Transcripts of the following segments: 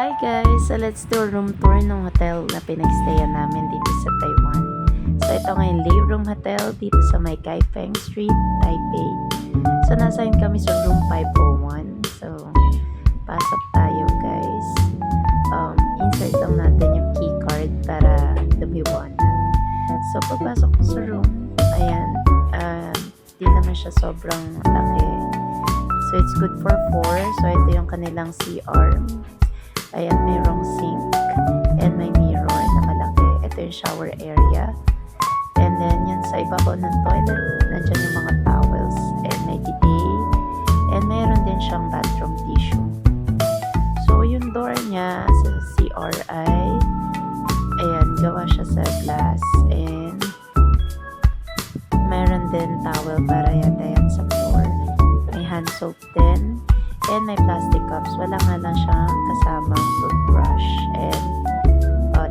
Hi guys! So let's do a room tour ng hotel na pinagstayan namin dito sa Taiwan. So ito nga yung Lei Room Hotel dito sa may Kaifeng Street, Taipei. So nasa kami sa room 501. So pasok tayo guys. Insert lang natin yung key card para lumiwanag. So pagpasok ko sa room, ayan, di naman siya sobrang laki. So it's good for 4. So ito yung kanilang CR. Ayan, mayroong sink and may mirror na malaki. Ito yung shower area. And then, yan sa ibabaw ng toilet, nandyan yung mga towels and may bidet. And mayroon din siyang bathroom tissue. So, yung door niya sa CRI, ayan, gawa siya sa glass. And mayroon din towel para yata yan sa floor. May hand soap din. And may plastic cups. Wala nga lang siyang kasamang toothbrush and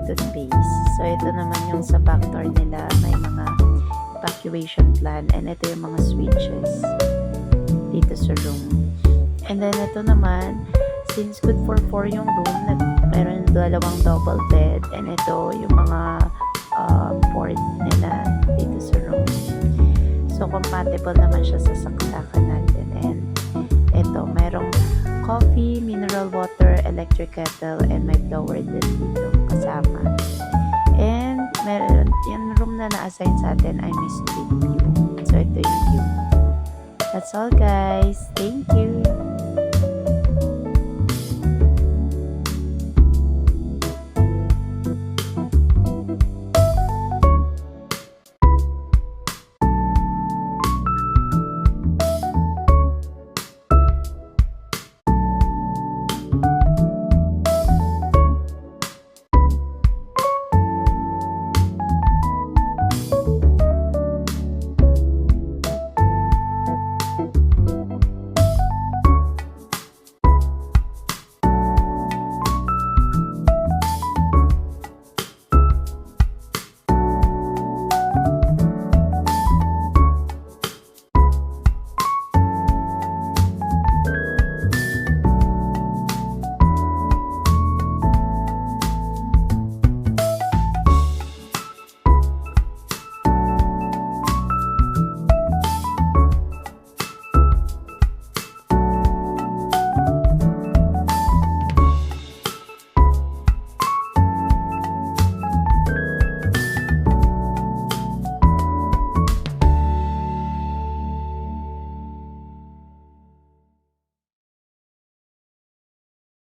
toothpaste. So, ito naman yung sa back door nila. May mga evacuation plan. And ito yung mga switches dito sa room. And then, ito naman, since good for 4 yung room, mayroon dalawang double bed. And ito yung mga board nila dito sa room. So, compatible naman siya sa saksakan natin. And ito, mayroong coffee, mineral water, electric kettle, and may blower din dito kasama. And meron, yung room na na-assign sa atin ay may street view. So, ito yung view. That's all guys. Thank you.